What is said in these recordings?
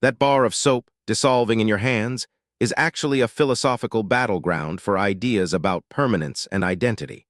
That bar of soap dissolving in your hands is actually a philosophical battleground for ideas about permanence and identity.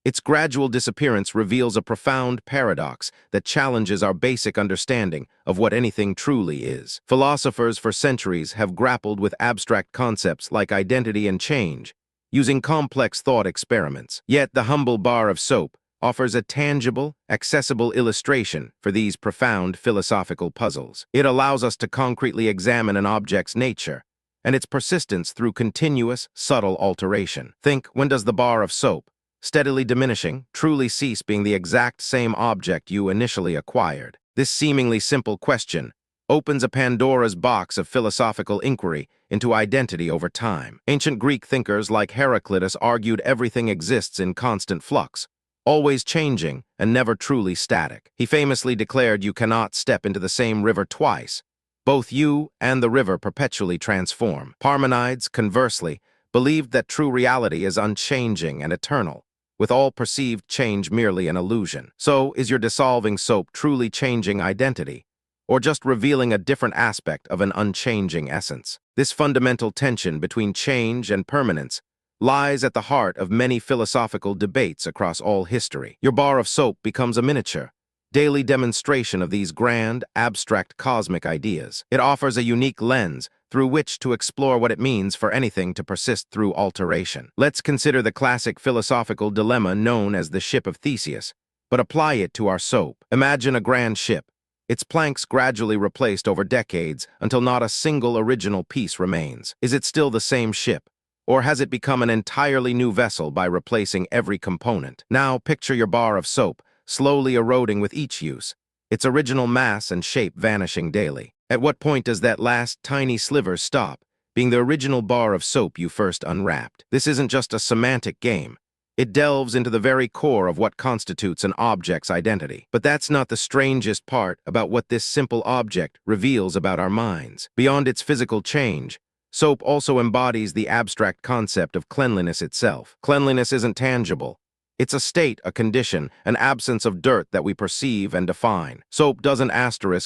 Its gradual disappearance reveals a profound paradox that challenges our basic understanding of what anything truly is. Philosophers for centuries have grappled with abstract concepts like identity and change, using complex thought experiments. Yet the humble bar of soap offers a tangible, accessible illustration for these profound philosophical puzzles. It allows us to concretely examine an object's nature and its persistence through continuous, subtle alteration. Think, when does the bar of soap, steadily diminishing, truly cease being the exact same object you initially acquired? This seemingly simple question opens a Pandora's box of philosophical inquiry into identity over time. Ancient Greek thinkers like Heraclitus argued everything exists in constant flux, always changing and never truly static. He famously declared, "You cannot step into the same river twice. Both you and the river perpetually transform." Parmenides, conversely, believed that true reality is unchanging and eternal, with all perceived change merely an illusion. So, is your dissolving soap truly changing identity, or just revealing a different aspect of an unchanging essence? This fundamental tension between change and permanence lies at the heart of many philosophical debates across all history. Your bar of soap becomes a miniature, daily demonstration of these grand, abstract cosmic ideas. It offers a unique lens through which to explore what it means for anything to persist through alteration. Let's consider the classic philosophical dilemma known as the ship of Theseus, but apply it to our soap. Imagine a grand ship, its planks gradually replaced over decades until not a single original piece remains. Is it still the same ship, or has it become an entirely new vessel by replacing every component? Now picture your bar of soap slowly eroding with each use, its original mass and shape vanishing daily. At what point does that last tiny sliver stop being the original bar of soap you first unwrapped? This isn't just a semantic game. It delves into the very core of what constitutes an object's identity. But that's not the strangest part about what this simple object reveals about our minds. Beyond its physical change, soap also embodies the abstract concept of cleanliness itself. Cleanliness isn't tangible. It's a state, a condition, an absence of dirt that we perceive and define. Soap doesn't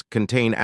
contain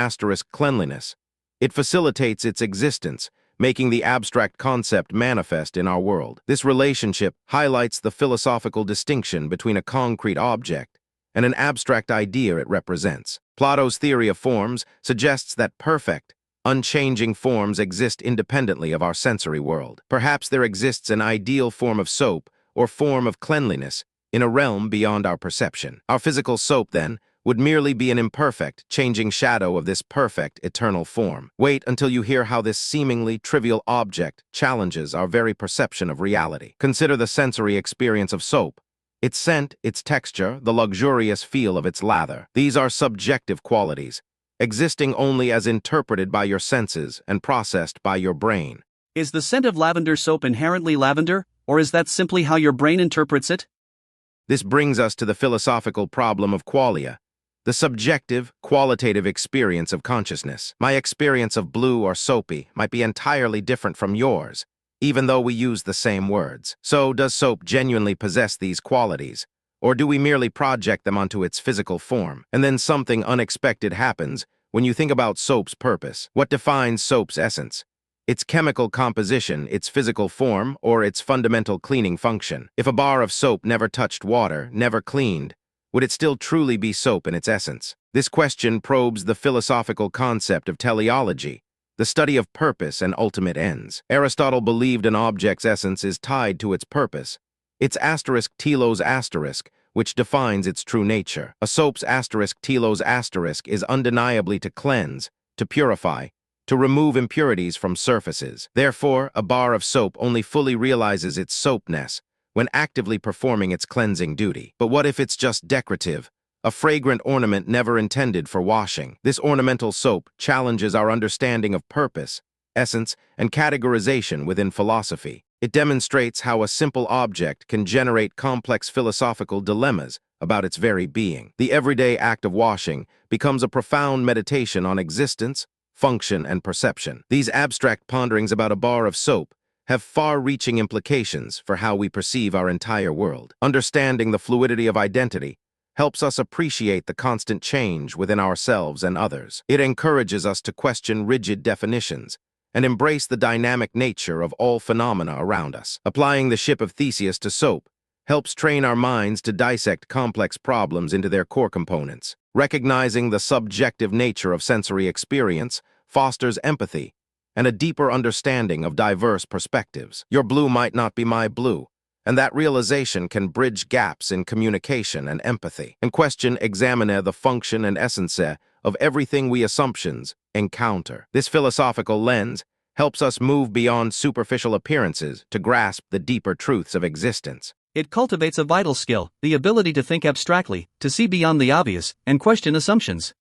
cleanliness. It facilitates its existence, making the abstract concept manifest in our world. This relationship highlights the philosophical distinction between a concrete object and an abstract idea it represents. Plato's theory of forms suggests that perfect, unchanging forms exist independently of our sensory world. Perhaps there exists an ideal form of soap or form of cleanliness in a realm beyond our perception. Our physical soap, then, would merely be an imperfect, changing shadow of this perfect, eternal form. Wait until you hear how this seemingly trivial object challenges our very perception of reality. Consider the sensory experience of soap. Its scent, its texture, the luxurious feel of its lather. These are subjective qualities, existing only as interpreted by your senses and processed by your brain. Is the scent of lavender soap inherently lavender, or is that simply how your brain interprets it? This brings us to the philosophical problem of qualia, the subjective, qualitative experience of consciousness. My experience of blue or soapy might be entirely different from yours, even though we use the same words. So, does soap genuinely possess these qualities, or do we merely project them onto its physical form? And then something unexpected happens when you think about soap's purpose. What defines soap's essence? Its chemical composition, its physical form, or its fundamental cleaning function? If a bar of soap never touched water, never cleaned, would it still truly be soap in its essence? This question probes the philosophical concept of teleology, the study of purpose and ultimate ends. Aristotle believed an object's essence is tied to its purpose, its Telos which defines its true nature. A soap's Telos is undeniably to cleanse, to purify, to remove impurities from surfaces. Therefore, a bar of soap only fully realizes its soapness when actively performing its cleansing duty. But what if it's just decorative, a fragrant ornament never intended for washing? This ornamental soap challenges our understanding of purpose, essence, and categorization within philosophy. It demonstrates how a simple object can generate complex philosophical dilemmas about its very being. The everyday act of washing becomes a profound meditation on existence, function, and perception. These abstract ponderings about a bar of soap have far-reaching implications for how we perceive our entire world. Understanding the fluidity of identity helps us appreciate the constant change within ourselves and others. It encourages us to question rigid definitions and embrace the dynamic nature of all phenomena around us. Applying the ship of Theseus to soap helps train our minds to dissect complex problems into their core components. Recognizing the subjective nature of sensory experience fosters empathy and a deeper understanding of diverse perspectives. Your blue might not be my blue, and that realization can bridge gaps in communication and empathy. And question examine the function and essence of everything we assumptions encounter. This philosophical lens helps us move beyond superficial appearances to grasp the deeper truths of existence. It cultivates a vital skill, the ability to think abstractly, to see beyond the obvious, and question assumptions.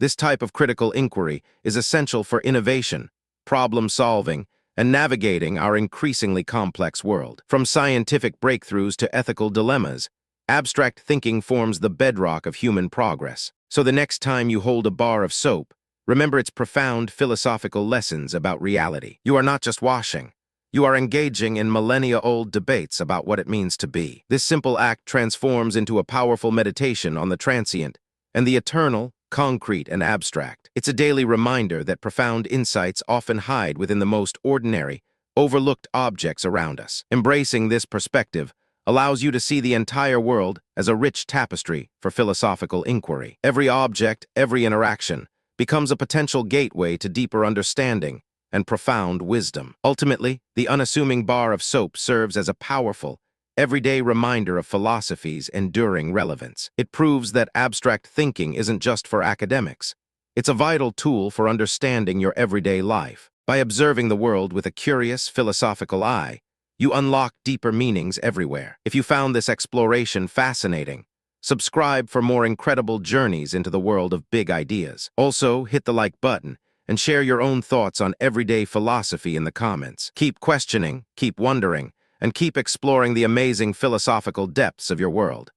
This type of critical inquiry is essential for innovation, problem-solving, and navigating our increasingly complex world. From scientific breakthroughs to ethical dilemmas, abstract thinking forms the bedrock of human progress. So the next time you hold a bar of soap, remember its profound philosophical lessons about reality. You are not just washing. You are engaging in millennia-old debates about what it means to be. This simple act transforms into a powerful meditation on the transient and the eternal, concrete and abstract. It's a daily reminder that profound insights often hide within the most ordinary, overlooked objects around us. Embracing this perspective allows you to see the entire world as a rich tapestry for philosophical inquiry. Every object, every interaction, becomes a potential gateway to deeper understanding and profound wisdom. Ultimately, the unassuming bar of soap serves as a powerful, everyday reminder of philosophy's enduring relevance. It proves that abstract thinking isn't just for academics. It's a vital tool for understanding your everyday life. By observing the world with a curious, philosophical eye, you unlock deeper meanings everywhere. If you found this exploration fascinating, subscribe for more incredible journeys into the world of big ideas. Also, hit the like button and share your own thoughts on everyday philosophy in the comments. Keep questioning, keep wondering, and keep exploring the amazing philosophical depths of your world.